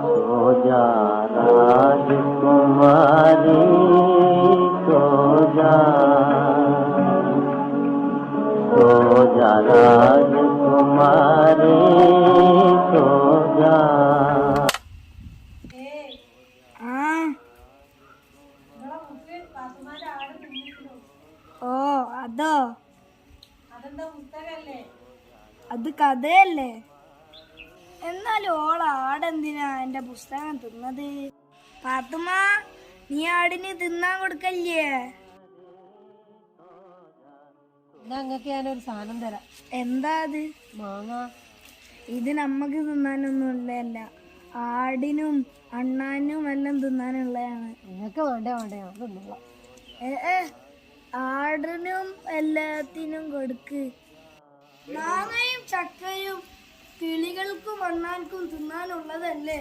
सो जा राजकुमारी सो जा राजकुमारी सो जा. ഓ അതോ അത് കഥയല്ലേ? എന്നാലും ഓള ആടെന്തിനാ എന്റെ പുസ്തകം തിന്നത്? പാത്തുമ്മ, നീ ആടിന് തിന്നാൻ കൊടുക്കല്ലേ? ഞങ്ങൾക്ക് ഞാനൊരു സാധനം തരാം. എന്താ അത്? മാങ്ങ. ഇത് നമ്മക്ക് തിന്നാനൊന്നും ഉള്ളതല്ല, ആടിനും അണ്ണാനും എല്ലാം തിന്നാനുള്ളതാണ്. നിങ്ങൾക്ക് വേണ്ടേ ഞാൻ തിന്നോളാം. ആടിനും എല്ലാത്തിനും കൊടുക്ക്. മാങ്ങയും ചക്കയും കിളികൾക്കും അണ്ണാൻക്കും തിന്നാനുള്ളതല്ലേ?